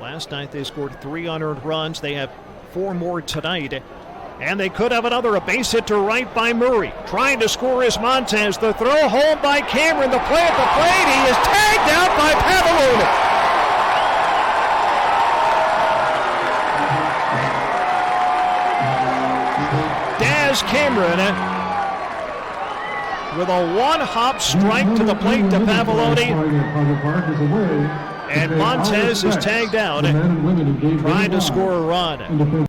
Last night they scored 3 unearned runs. They have 4 more tonight. And they could have another, a base hit to right by Murray. Trying to score is Montez. The throw home by Cameron. The play at the plate. He is tagged out by Pavolone. Cameron with a one-hop strike to the plate to Pavolone, and Montez is tagged out, trying to score a run.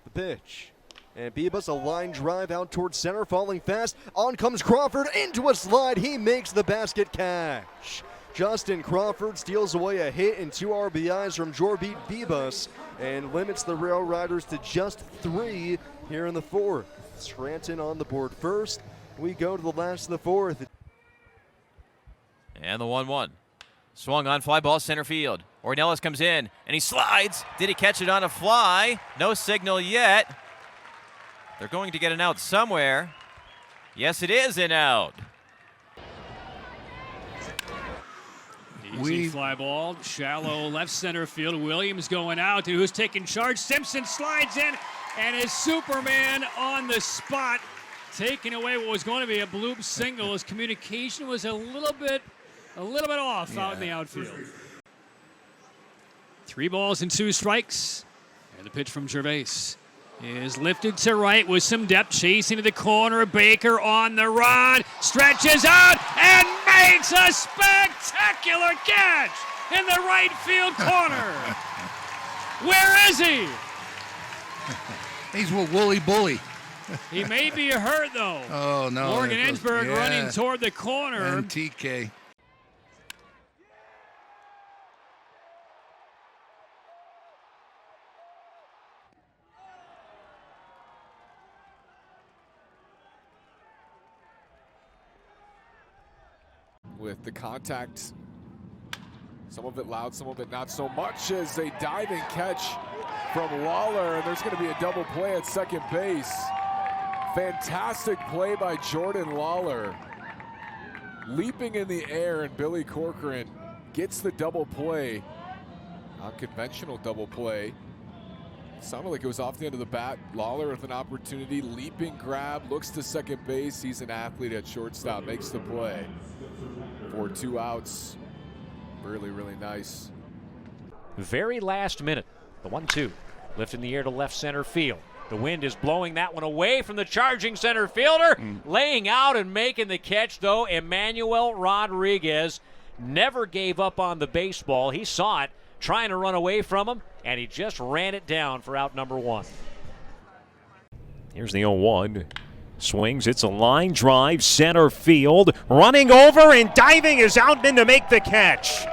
The pitch, and Bibas a line drive out towards center, falling fast. On comes Crawford into a slide. He makes the basket catch. Justin Crawford steals away a hit and 2 RBIs from Jorbit Bibas and limits the Rail Riders to just 3 here in the 4th. Scranton on the board first. We go to the last of the 4th. And the 1-1. Swung on, fly ball center field. Ornelas comes in, and he slides. Did he catch it on a fly? No signal yet. They're going to get an out somewhere. Yes, it is an out. Easy fly ball, shallow left center field. Williams going out. Who's taking charge? Simpson slides in, and is Superman on the spot, taking away what was going to be a bloop single. His communication was a little bit off out in the outfield. 3 balls and 2 strikes, and the pitch from Gervais is lifted to right with some depth, chasing to the corner. Baker on the run, stretches out and makes a spectacular catch in the right field corner. Where is he? He's with Wooly Bully. He may be hurt though. Oh no! Morgan Ensberg running toward the corner. And TK. With the contact, some of it loud, some of it not so much, as a diving catch from Lawler, and there's going to be a double play at second base. Fantastic play by Jordan Lawler. Leaping in the air, and Billy Corcoran gets the double play. Unconventional double play. Sounded like it was off the end of the bat. Lawler with an opportunity, leaping grab, looks to second base. He's an athlete at shortstop, makes the play for 2 outs. Really, really nice. Very last minute, the 1-2, lift in the air to left center field. The wind is blowing that one away from the charging center fielder. Laying out and making the catch, though, Emmanuel Rodriguez never gave up on the baseball. He saw it, trying to run away from him, and he just ran it down for out number 1. Here's the 0-1. Swings, it's a line drive, center field. Running over and diving is Outman to make the catch.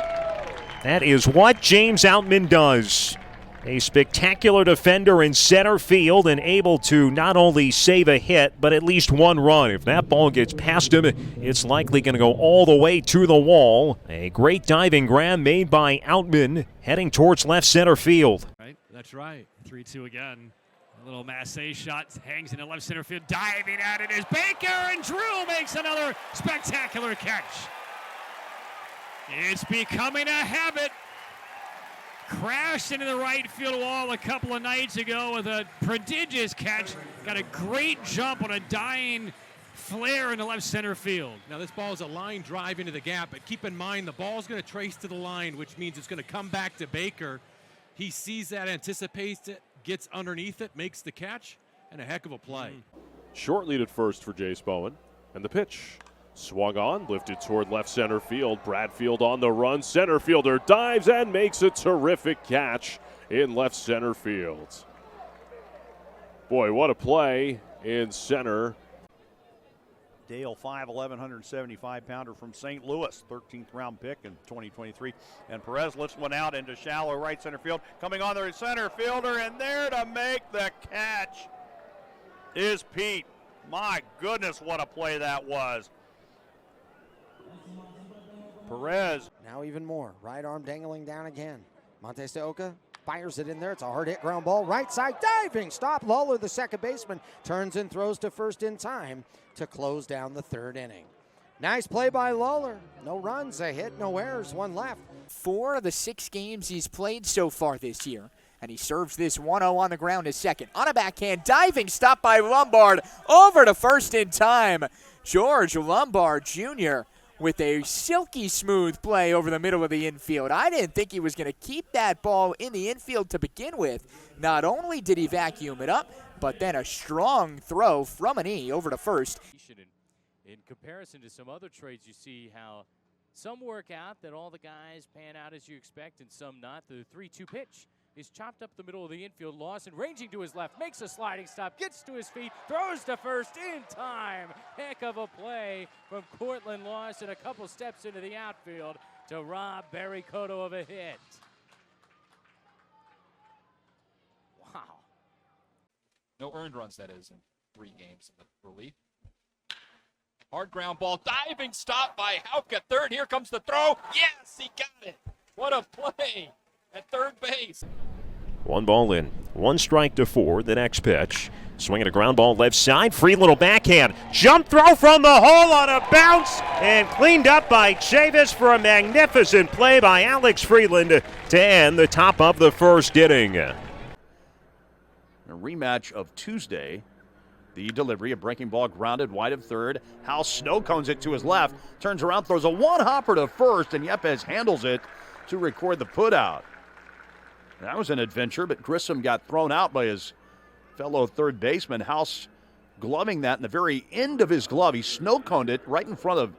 That is what James Outman does. A spectacular defender in center field and able to not only save a hit, but at least 1 run. If that ball gets past him, it's likely going to go all the way to the wall. A great diving grab made by Outman, heading towards left center field. Right, that's right. 3-2 again. A little Massey shot, hangs in the left center field. Diving at it is Baker, and Drew makes another spectacular catch. It's becoming a habit. Crashed into the right field wall a couple of nights ago with a prodigious catch. Got a great jump on a dying flare in the left center field. Now this ball is a line drive into the gap, but keep in mind the ball's going to trace to the line, which means it's going to come back to Baker. He sees that, anticipates it, gets underneath it, makes the catch, and a heck of a play. Short lead at first for Jace Bowen, and the pitch. Swung on, lifted toward left center field. Bradfield on the run. Center fielder dives and makes a terrific catch in left center field. Boy, what a play in center. Dale, 5'11", 175-pounder from St. Louis, 13th round pick in 2023. And Perez lifts one out into shallow right center field. Coming on there, center fielder, and there to make the catch is Pete. My goodness, what a play that was. Perez. Now even more. Right arm dangling down again. Montes de Oca fires it in there. It's a hard hit ground ball. Right side diving. Stop. Lawler, the second baseman, turns and throws to first in time to close down the 3rd inning. Nice play by Lawler. No runs, a hit, no errors, 1 left. 4 of the 6 games he's played so far this year. And he serves this 1-0 on the ground to second. On a backhand, diving stop by Lombard. Over to first in time. George Lombard Jr. with a silky smooth play over the middle of the infield. I didn't think he was going to keep that ball in the infield to begin with. Not only did he vacuum it up, but then a strong throw from an E over to first. In comparison to some other trades, you see how some work out, that all the guys pan out as you expect, and some not. The 3-2 pitch is chopped up the middle of the infield. Lawson ranging to his left, makes a sliding stop, gets to his feet, throws to first in time. Heck of a play from Cortland Lawson, a couple steps into the outfield to rob Barry Cotto of a hit. Wow. No earned runs, that is, in 3 games in the relief. Hard ground ball, diving stop by Hauck at third. Here comes the throw. Yes, he got it. What a play at third base. 1 ball in, 1 strike to 4. The next pitch. Swinging a ground ball left side. Free little backhand. Jump throw from the hole on a bounce. And cleaned up by Chavis for a magnificent play by Alex Freeland to end the top of the first inning. A rematch of Tuesday. The delivery, a breaking ball grounded wide of third. House snow cones it to his left. Turns around, throws a one-hopper to first, and Yepes handles it to record the putout. That was an adventure, but Grissom got thrown out by his fellow third baseman. House gloving that in the very end of his glove. He snow-coned it right in front of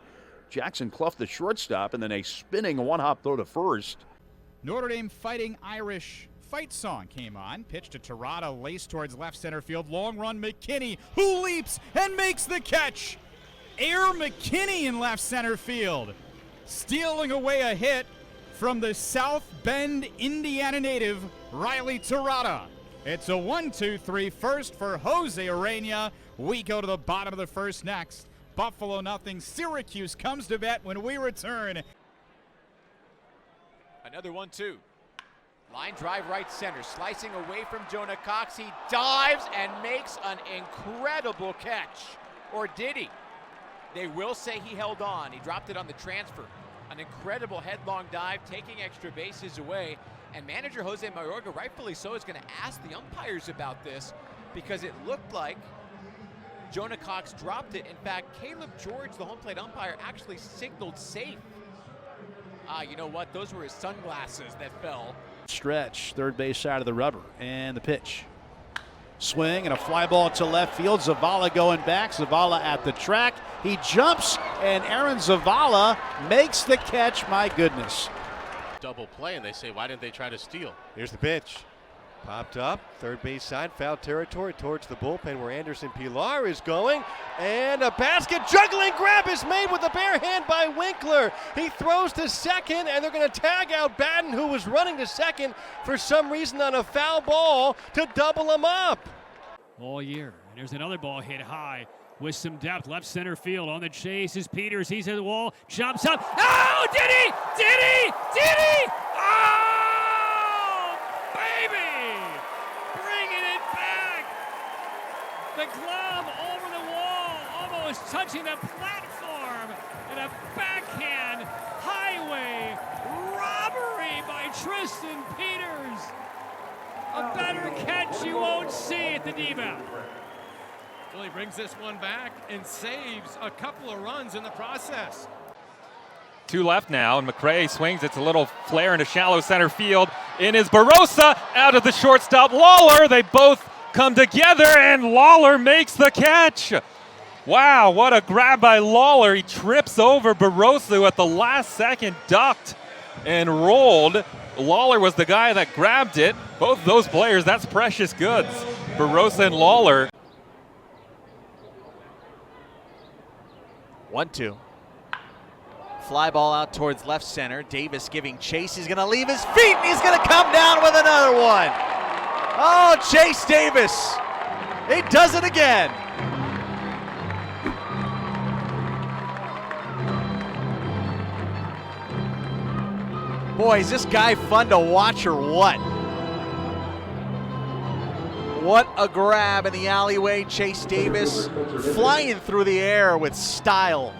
Jackson Clough, the shortstop, and then a spinning one-hop throw to first. Notre Dame Fighting Irish fight song came on. Pitch to Terada, laced towards left center field. Long run, McKinney, who leaps and makes the catch. Air McKinney in left center field, stealing away a hit from the South Bend, Indiana native, Riley Terada. It's a 1-2-3 first for Jose Arena. We go to the bottom of the first next. Buffalo nothing. Syracuse comes to bat when we return. Another 1-2. Line drive right center, slicing away from Jonah Cox. He dives and makes an incredible catch. Or did he? They will say he held on. He dropped it on the transfer. An incredible headlong dive, taking extra bases away. And manager Jose Mayorga, rightfully so, is going to ask the umpires about this because it looked like Jonah Cox dropped it. In fact, Caleb George, the home plate umpire, actually signaled safe. You know what? Those were his sunglasses that fell. Stretch, third base side of the rubber, and the pitch. Swing and a fly ball to left field. Zavala going back. Zavala at the track. He jumps, and Aaron Zavala makes the catch. My goodness. Double play, and they say, why didn't they try to steal? Here's the pitch. Popped up, third base side, foul territory towards the bullpen where Anderson Pilar is going. And a basket juggling grab is made with a bare hand by Winkler. He throws to second, and they're going to tag out Batten, who was running to second for some reason on a foul ball to double him up. All year. And there's another ball hit high with some depth. Left center field on the chase is Peters. He's at the wall, jumps up. Oh, did he? Did he? Did he? Oh, baby! Bringing it back. The glove over the wall, almost touching the platform. And a backhand highway robbery by Tristan Peters. A better catch you won't see at the D-ball. Well, he brings this one back and saves a couple of runs in the process. 2 left now, and McRae swings. It's a little flare into shallow center field. In is Barossa, out of the shortstop Lawler. They both come together, and Lawler makes the catch. Wow, what a grab by Lawler. He trips over Barossa, who at the last second ducked and rolled. Lawler was the guy that grabbed it. Both those players, that's precious goods. Barossa and Lawler. 1-2. Fly ball out towards left center. Davis giving chase. He's going to leave his feet, and he's going to come down with another one. Oh, Chase Davis. He does it again. Boy, is this guy fun to watch or what? What a grab in the alleyway. Chase Davis flying through the air with style.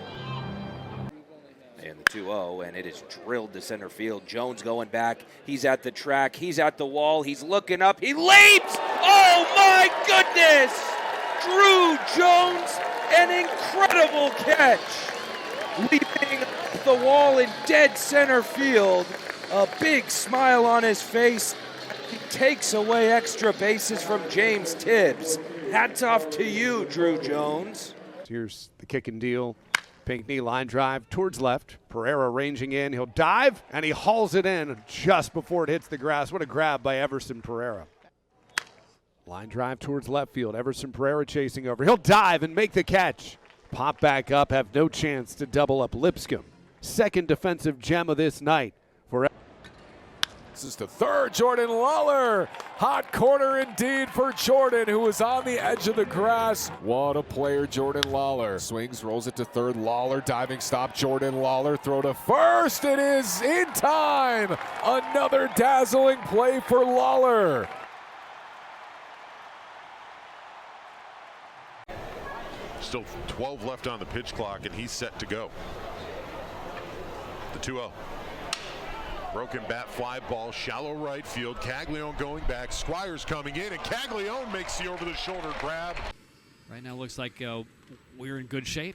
And the 2-0, and it is drilled to center field. Jones going back. He's at the track. He's at the wall. He's looking up. He leaps! Oh, my goodness! Drew Jones, an incredible catch. Leaping up the wall in dead center field. A big smile on his face. He takes away extra bases from James Tibbs. Hats off to you, Drew Jones. Here's the kick and deal. Pinckney line drive towards left. Pereira ranging in. He'll dive, and he hauls it in just before it hits the grass. What a grab by Everson Pereira. Line drive towards left field. Everson Pereira chasing over. He'll dive and make the catch. Pop back up, have no chance to double up Lipscomb. Second defensive gem of this night for This is the third, Jordan Lawler. Hot corner indeed for Jordan, who was on the edge of the grass. What a player, Jordan Lawler. Swings, rolls it to third. Lawler, diving stop. Jordan Lawler, throw to first. It is in time. Another dazzling play for Lawler. Still 12 left on the pitch clock, and he's set to go. The 2-0. Broken bat, fly ball, shallow right field. Caglione going back. Squires coming in, and Caglione makes the over-the-shoulder grab. Right now looks like we're in good shape.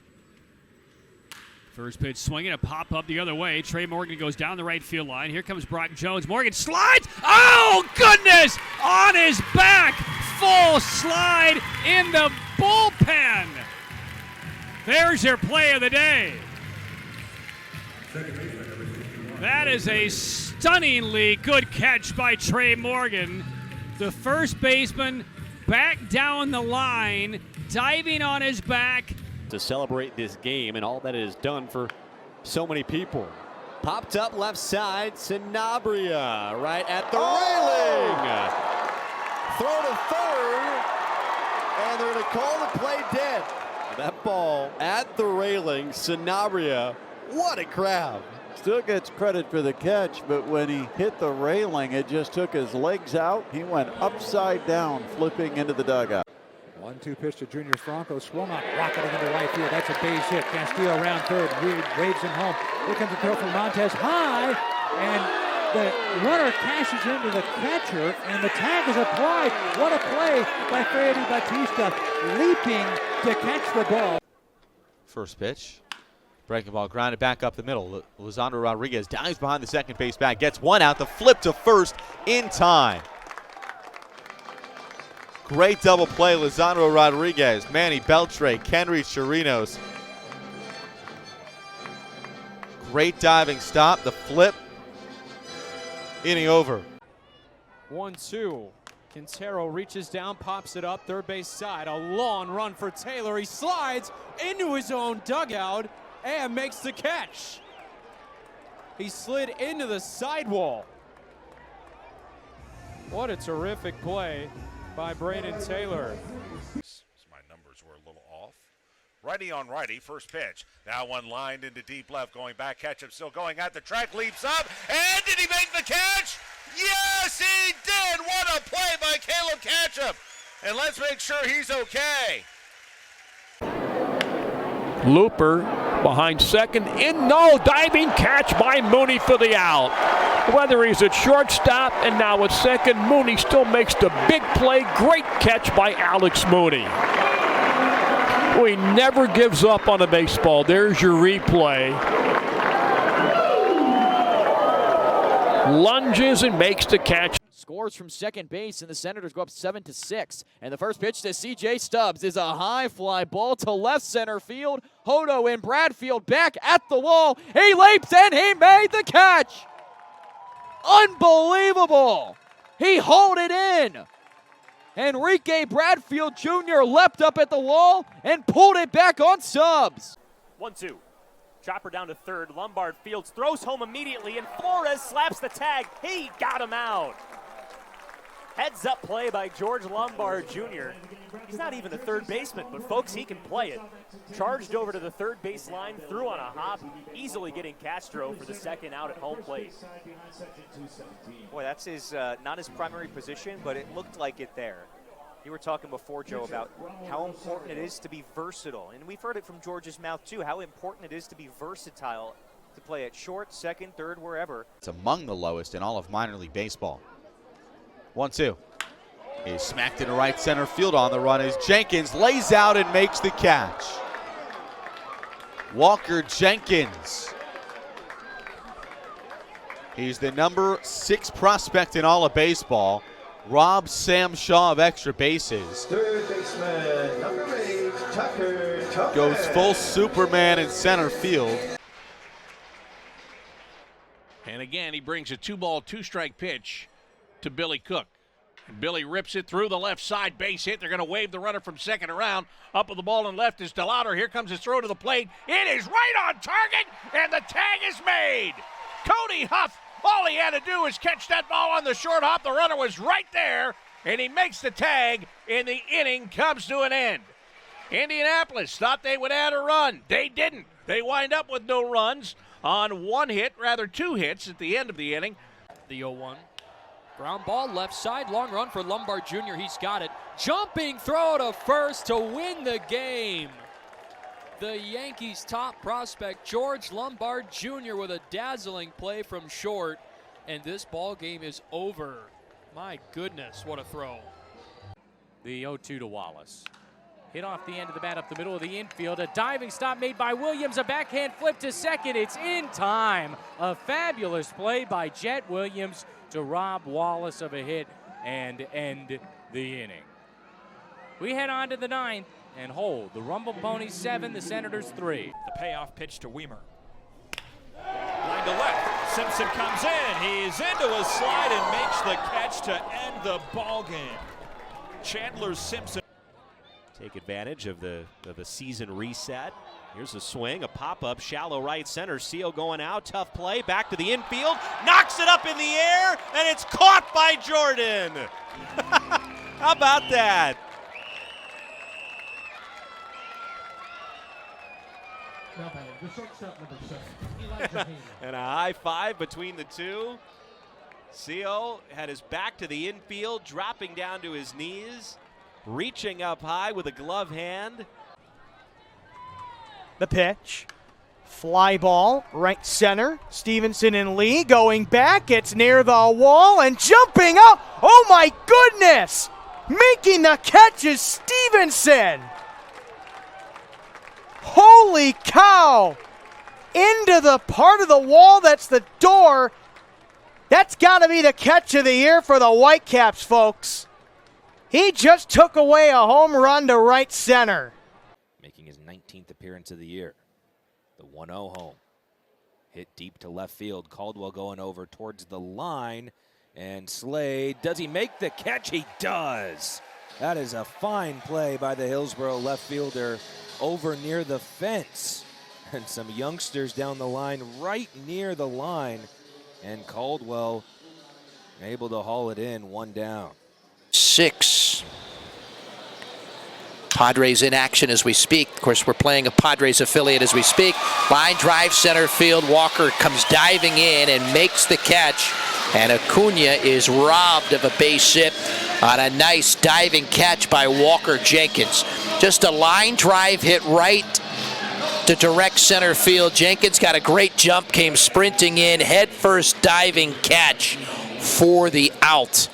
First pitch swinging, a pop up the other way. Trey Morgan goes down the right field line. Here comes Brock Jones. Morgan slides. Oh, goodness! On his back. Full slide in the bullpen. There's your play of the day. That is a stunningly good catch by Trey Morgan. The first baseman back down the line, diving on his back. To celebrate this game and all that it has done for so many people. Popped up left side, Sanabria right at the railing. Throw to third, and they're going to call the play dead. That ball at the railing, Sanabria, what a grab. Still gets credit for the catch, but when he hit the railing, it just took his legs out. He went upside down, flipping into the dugout. 1-2 pitch to Junior Franco, swung up, rocketing into right field. That's a base hit. Castillo around third, waves him home. Here comes a throw from Montez high, and the runner cashes into the catcher, and the tag is applied. What a play by Freddy Batista, leaping to catch the ball. First pitch. Breaking ball grounded back up the middle. Lisandro Rodriguez dives behind the second base bag, gets one out, the flip to first in time. Great double play, Lisandro Rodriguez, Manny Beltre, Kenry Chirinos. Great diving stop, the flip, inning over. 1-2. Quintero reaches down, pops it up, third base side. A long run for Taylor. He slides into his own dugout and makes the catch. He slid into the sidewall. What a terrific play by Brayden Taylor. My numbers were a little off. Righty on righty, first pitch. Now one lined into deep left, going back, ketchup still going at the track, leaps up, and did he make the catch? Yes, he did! What a play by Caleb Ketchup! And let's make sure he's okay. Looper behind second, diving catch by Mooney for the out. Whether he's at shortstop and now at second, Mooney still makes the big play. Great catch by Alex Mooney. Well, he never gives up on a baseball. There's your replay. Lunges and makes the catch. Scores from second base, and the Senators go up 7-6. And the first pitch to C.J. Stubbs is a high fly ball to left center field. Hodo in Bradfield back at the wall. He leaps and he made the catch. Unbelievable. He hauled it in. Enrique Bradfield Jr. leapt up at the wall and pulled it back on Stubbs. 1-2. Chopper down to third. Lombard fields, throws home immediately, and Flores slaps the tag. He got him out. Heads up play by George Lombard Jr. He's not even a third baseman, but folks, he can play it. Charged over to the third base line, threw on a hop, easily getting Castro for the second out at home plate. Boy, that's his not his primary position, but it looked like it there. You were talking before, Joe, about how important it is to be versatile. And we've heard it from George's mouth, too, how important it is to be versatile to play at short, second, third, wherever. It's among the lowest in all of minor league baseball. 1-2. He's smacked into right center field on the run as Jenkins lays out and makes the catch. Walker Jenkins. He's the number 6 prospect in all of baseball. Robs Sam Shaw of extra bases. Third baseman, number 8, Tucker. Goes full Superman in center field. And again, he brings a 2-ball, 2-strike pitch to Billy Cook. And Billy rips it through the left side, base hit. They're going to wave the runner from second around. Up with the ball and left is DeLauder. Here comes his throw to the plate. It is right on target, and the tag is made. Cody Huff, all he had to do was catch that ball on the short hop. The runner was right there, and he makes the tag, and the inning comes to an end. Indianapolis thought they would add a run. They didn't. They wind up with no runs on 1 hit, rather 2 hits at the end of the inning. The 0-1. Ground ball left side, long run for Lombard Jr. He's got it. Jumping throw to first to win the game. The Yankees' top prospect, George Lombard Jr. with a dazzling play from short. And this ball game is over. My goodness, what a throw. The 0-2 to Wallace. Hit off the end of the bat up the middle of the infield. A diving stop made by Williams. A backhand flip to second. It's in time. A fabulous play by Jet Williams to rob Wallace of a hit and end the inning. We head on to the 9th and hold the Rumble Ponies 7, the Senators 3. The payoff pitch to Weimer. Line to left. Simpson comes in. He's into a slide and makes the catch to end the ball game. Chandler Simpson. Take advantage of the season reset. Here's a swing, a pop-up, shallow right center. Seal going out, tough play, back to the infield, knocks it up in the air, and it's caught by Jordan. How about that? And a high five between the two. Seal had his back to the infield, dropping down to his knees, reaching up high with a glove hand. The pitch. Fly ball, right center. Stevenson and Lee going back. It's near the wall and jumping up. Oh my goodness! Making the catch is Stevenson. Holy cow! Into the part of the wall that's the door. That's got to be the catch of the year for the Whitecaps, folks. He just took away a home run to right center. Making his 19th appearance of the year. The 1-0 home. Hit deep to left field. Caldwell going over towards the line. And Slade, does he make the catch? He does. That is a fine play by the Hillsborough left fielder over near the fence. And some youngsters down the line, right near the line. And Caldwell able to haul it in, 1 down. 6. Padres in action as we speak. Of course, we're playing a Padres affiliate as we speak. Line drive center field. Walker comes diving in and makes the catch. And Acuna is robbed of a base hit on a nice diving catch by Walker Jenkins. Just a line drive hit right to direct center field. Jenkins got a great jump, came sprinting in, head first diving catch for the out.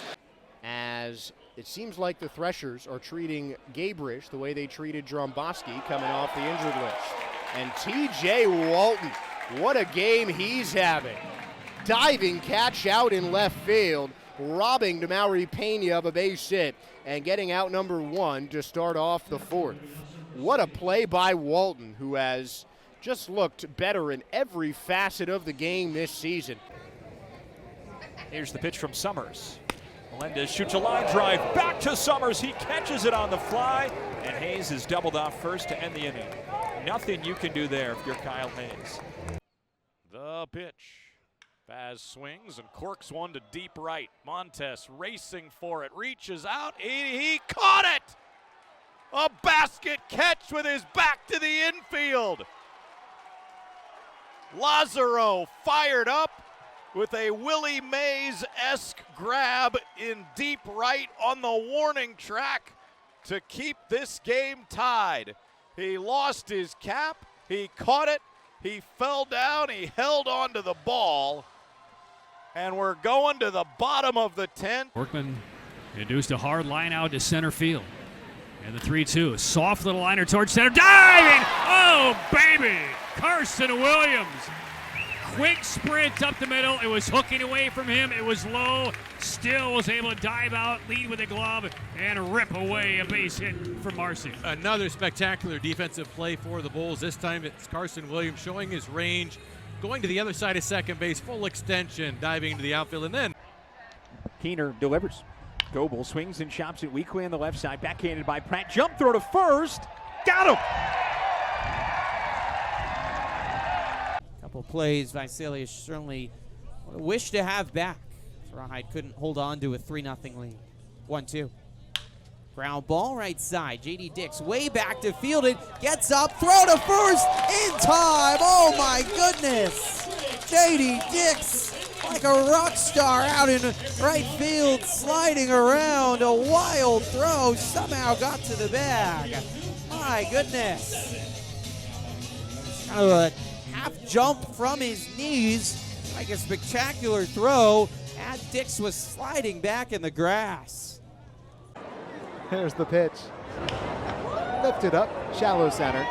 As it seems like the Threshers are treating Gabrish the way they treated Dromboski coming off the injured list. And T.J. Walton, what a game he's having. Diving catch out in left field, robbing Demaury Pena of a base hit, and getting out number 1 to start off the 4th. What a play by Walton, who has just looked better in every facet of the game this season. Here's the pitch from Summers. Melendez shoots a line drive back to Summers. He catches it on the fly, and Hayes is doubled off first to end the inning. Nothing you can do there if you're Kyle Hayes. The pitch. Faz swings and corks one to deep right. Montes racing for it, reaches out, he caught it! A basket catch with his back to the infield. Lazaro fired up with a Willie Mays-esque grab in deep right on the warning track to keep this game tied. He lost his cap, he caught it, He fell down, he held on to the ball, and we're going to the bottom of the 10th. Workman induced a hard line out to center field. And the 3-2, soft little liner towards center, diving! Oh, baby! Carson Williams. Quick sprint up the middle. It was hooking away from him. It was low. Still was able to dive out, lead with a glove, and rip away a base hit for Marcy. Another spectacular defensive play for the Bulls. This time it's Carson Williams showing his range, going to the other side of second base, full extension, diving into the outfield, and then Keener delivers. Goebel swings and chops it weakly on the left side. Backhanded by Pratt. Jump throw to first. Got him! Couple plays, Vasilius certainly wished to have back. Rawhide couldn't hold on to a 3-0 lead. 1-2. Ground ball right side. J.D. Dix way back to field it. Gets up, throw to first in time. Oh my goodness. J.D. Dix like a rock star out in right field, sliding around. A wild throw, somehow got to the bag. My goodness. Kind of a half jump from his knees, like a spectacular throw. And Dix was sliding back in the grass. Here's the pitch. Lifted up, shallow center.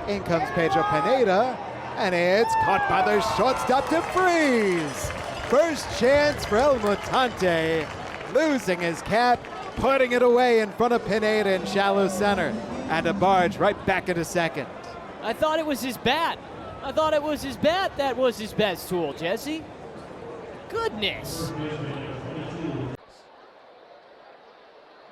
In comes Pedro Pineda, and it's caught by the shortstop to freeze. First chance for El Mutante, losing his cap, putting it away in front of Pineda in shallow center, and a barge right back into second. I thought it was his bat. I thought it was his bat that was his best tool, Jesse. Goodness.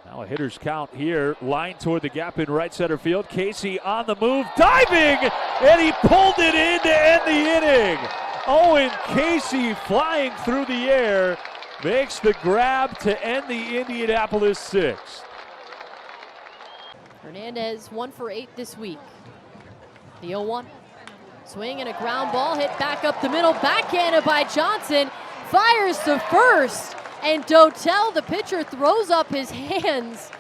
Now a hitter's count here. Line toward the gap in right center field. Casey on the move, diving, and he pulled it in to end the inning. Owen Casey flying through the air makes the grab to end the Indianapolis sixth. Hernandez 1 for 8 this week. The 0-1. Swing and a ground ball hit back up the middle. Backhanded by Johnson. Fires to first. And Dotel, the pitcher, throws up his hands.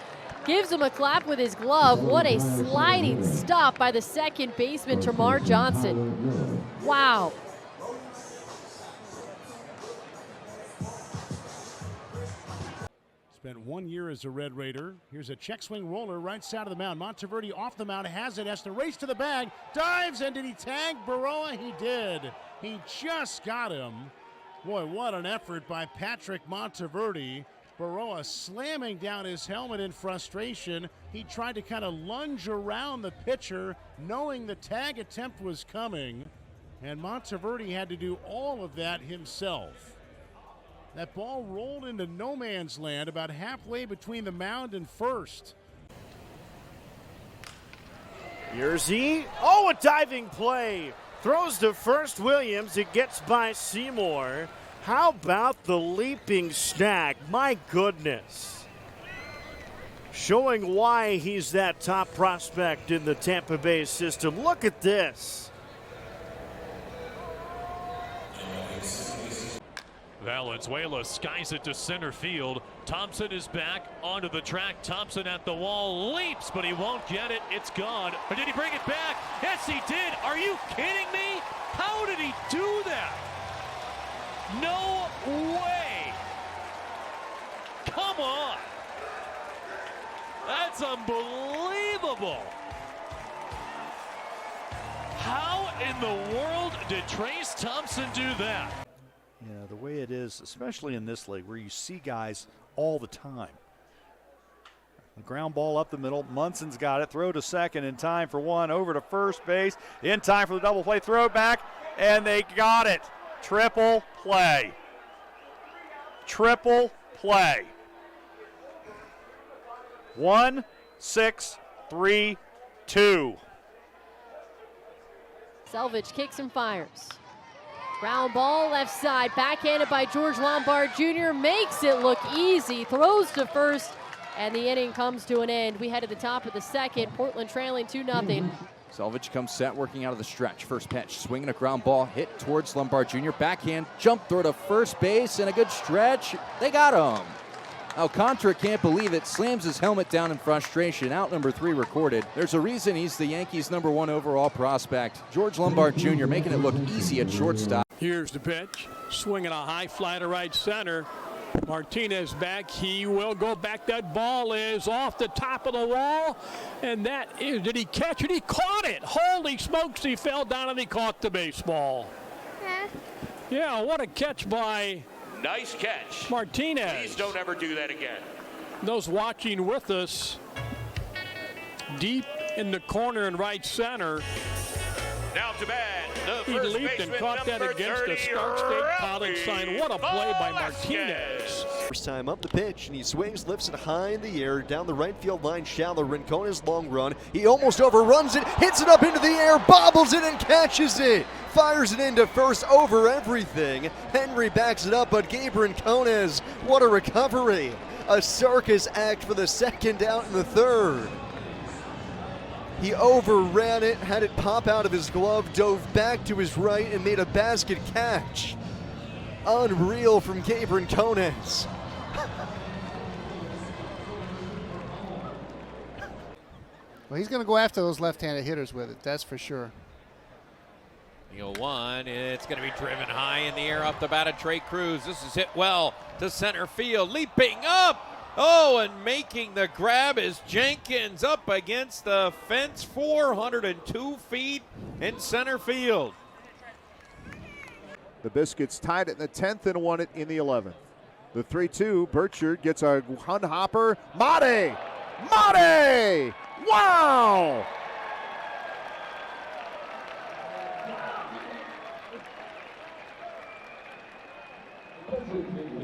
Gives him a clap with his glove. What a sliding stop by the second baseman, Tamar Johnson. Wow. Spent 1 year as a Red Raider. Here's a check swing roller right side of the mound. Monteverde off the mound, has it, has to race to the bag, dives, and did he tag Baroa? He did. He just got him. Boy, what an effort by Patrick Monteverde. Baroa slamming down his helmet in frustration. He tried to kind of lunge around the pitcher, knowing the tag attempt was coming, and Monteverde had to do all of that himself. That ball rolled into no man's land about halfway between the mound and first. Yerzy, oh, a diving play. Throws to first Williams, it gets by Seymour. How about the leaping snack? My goodness. Showing why he's that top prospect in the Tampa Bay system. Look at this. Valenzuela skies it to center field. Thompson is back onto the track. Thompson at the wall, leaps, but he won't get it. It's gone. Or did he bring it back? Yes, he did. Are you kidding me? How did he do that? No way. Come on. That's unbelievable. How in the world did Trace Thompson do that? Yeah, the way it is, especially in this league where you see guys all the time. The ground ball up the middle. Munson's got it. Throw to second in time for one. Over to first base. In time for the double play. Throw it back. And they got it. Triple play. Triple play. 1, 6, 3, 2. Selvage kicks and fires. Ground ball left side, backhanded by George Lombard Jr. Makes it look easy, throws to first, and the inning comes to an end. We head to the top of the second, Portland trailing 2-0. Selvage comes set, working out of the stretch. First pitch, swinging a ground ball, hit towards Lombard Jr. Backhand, jump throw to first base, and a good stretch. They got him. Alcantara can't believe it, slams his helmet down in frustration. Out number 3 recorded. There's a reason he's the Yankees' #1 overall prospect. George Lombard Jr. making it look easy at shortstop. Here's the pitch. Swinging a high fly to right center. Martinez back. He will go back. That ball is off the top of the wall. And that is, did he catch it? He caught it. Holy smokes, he fell down and he caught the baseball. Yeah, what a catch by Nice catch. Martinez. Please don't ever do that again. Those watching with us, deep in the corner in right center. Now to bat, the He first leaped and baseman, caught that number against 30, the Stark State College Rafi sign. What a play by Velasquez. Martinez. First time up the pitch, and he swings, lifts it high in the air, down the right field line, shallow. Rincona's long run. He almost overruns it, hits it up into the air, bobbles it, and catches it. Fires it into first over everything. Henry backs it up, but Gabe Rincones, what a recovery. A circus act for the second out in the third. He overran it, had it pop out of his glove, dove back to his right, and made a basket catch. Unreal from Gabe Rincones. Well, he's going to go after those left-handed hitters with it, that's for sure. 0-1, it's going to be driven high in the air off the bat of Trey Cruz. This is hit well to center field, leaping up. Oh, and making the grab is Jenkins up against the fence, 402 feet in center field. The Biscuits tied it in the 10th and won it in the 11th. The 3-2, Burchard gets a hunt hopper. Mate! Mate! Wow!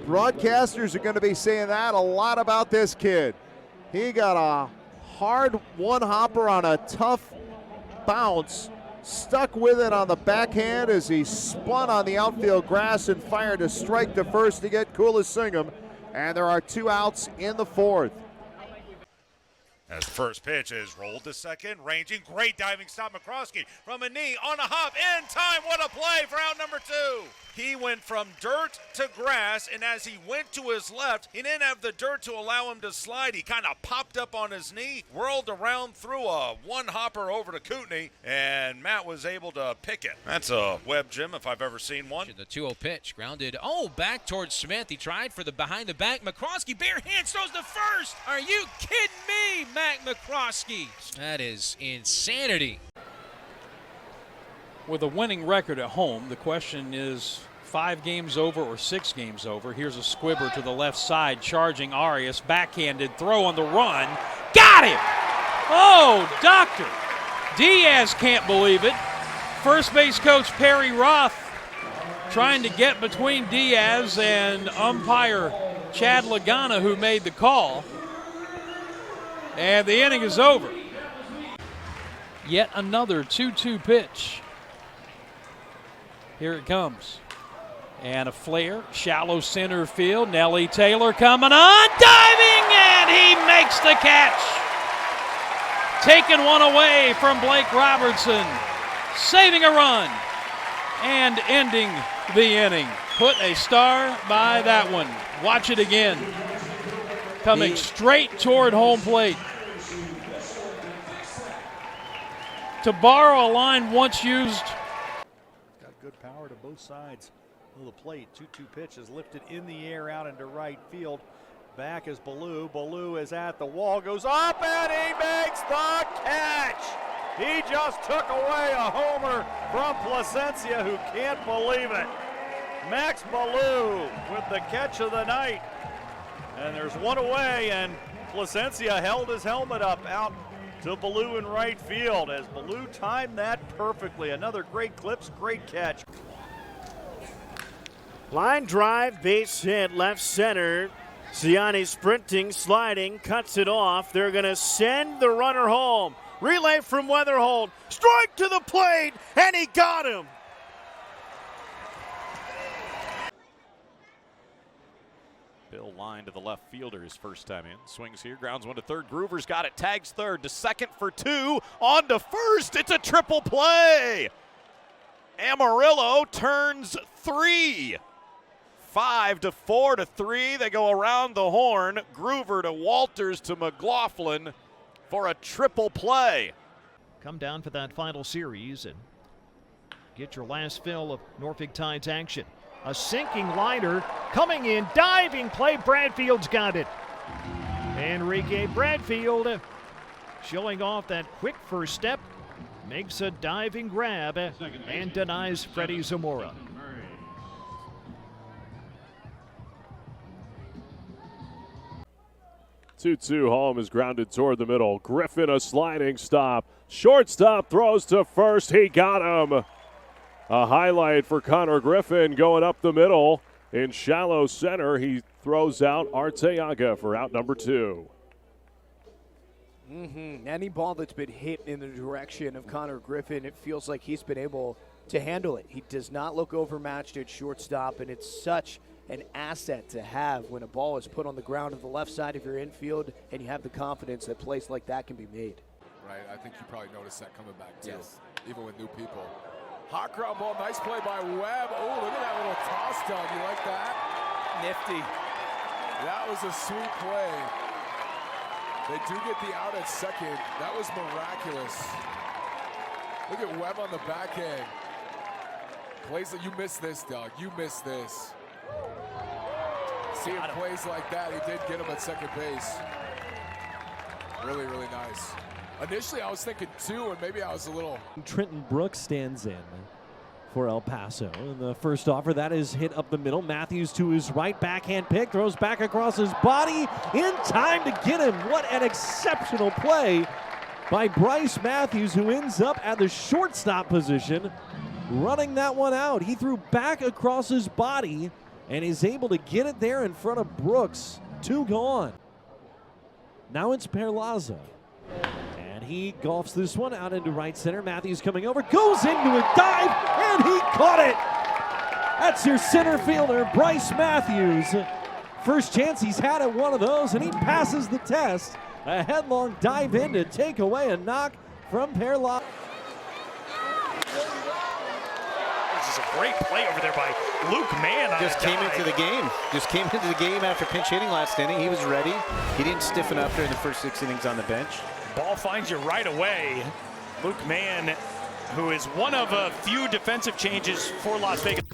Broadcasters are going to be saying that a lot about this kid. He got a hard one hopper on a tough bounce, stuck with it on the backhand as he spun on the outfield grass and fired a strike to first to get Coolissingham. And there are 2 outs in the 4th. As the first pitch is rolled to second, ranging, great diving stop, McCroskey from a knee on a hop, in time, what a play for out number 2. He went from dirt to grass, and as he went to his left, he didn't have the dirt to allow him to slide. He kind of popped up on his knee, whirled around, threw a one-hopper over to Kootenai, and Matt was able to pick it. That's a web, Jim, if I've ever seen one. The 2-0 pitch, grounded, back towards Smith. He tried for the behind the back. McCroskey, bare hands, throws the first. Are you kidding me, Mac McCroskey? That is insanity. With a winning record at home, the question is 5 games over or 6 games over. Here's a squibber to the left side, charging Arias. Backhanded throw on the run. Got him! Oh, doctor! Diaz can't believe it. First base coach Perry Ruff trying to get between Diaz and umpire Chad Lagana, who made the call. And the inning is over. Yet another 2-2 pitch. Here it comes. And a flare, shallow center field. Nelly Taylor coming on, diving, and he makes the catch. Taking one away from Blake Robertson, saving a run, and ending the inning. Put a star by that one. Watch it again. Coming straight toward home plate. To borrow a line once used. Got good power to both sides of the plate. 2-2 pitch is lifted in the air out into right field. Back is Ballou. Ballou is at the wall, goes up, and he makes the catch. He just took away a homer from Placencia, who can't believe it. Max Ballou with the catch of the night. And there's one away, and Placencia held his helmet up out to Ballou in right field as Ballou timed that perfectly. Another great clips, great catch. Line drive, base hit, left center. Ciani sprinting, sliding, cuts it off. They're going to send the runner home. Relay from Weatherhold. Strike to the plate, and he got him. Bill line to the left fielder his first time in. Swings here, grounds one to third. Groover's got it, tags third to second for 2. On to first, it's a triple play. Amarillo turns 3. 5 to 4 to 3. They go around the horn. Groover to Walters to McLaughlin for a triple play. Come down for that final series and get your last fill of Norfolk Tides action. A sinking liner coming in, diving play. Bradfield's got it. Enrique Bradfield showing off that quick first step, makes a diving grab and denies Freddie Zamora. Two home is grounded toward the middle. Griffin a sliding stop. Shortstop throws to first. He got him. A highlight for Connor Griffin going up the middle in shallow center. He throws out Arteaga for out number 2. Any ball that's been hit in the direction of Connor Griffin, it feels like he's been able to handle it. He does not look overmatched at shortstop, and it's such an asset to have when a ball is put on the ground on the left side of your infield and you have the confidence that plays like that can be made. Right, I think you probably noticed that coming back too, even with new people. Hot ground ball, nice play by Webb. Oh, look at that little toss down. You like that? Nifty. That was a sweet play. They do get the out at second. That was miraculous. Look at Webb on the backhand. Plays that you missed this, Doug. You missed this. Seeing plays like that, he did get him at second base. Really, really nice. Initially, I was thinking 2, and maybe I was a little. Trenton Brooks stands in for El Paso. And the first offer, that is hit up the middle. Matthews to his right, backhand pick, throws back across his body in time to get him. What an exceptional play by Bryce Matthews, who ends up at the shortstop position, running that one out. He threw back across his body and is able to get it there in front of Brooks. 2 gone. Now it's Perlaza. And he golfs this one out into right center. Matthews coming over, goes into a dive, and he caught it. That's your center fielder, Bryce Matthews. First chance he's had at one of those, and he passes the test. A headlong dive in to take away a knock from Perlaza. This is a great play over there by Luke Mann. Just came into the game. Just came into the game after pinch hitting last inning. He was ready. He didn't stiffen up during the first 6 innings on the bench. Ball finds you right away. Luke Mann, who is one of a few defensive changes for Las Vegas.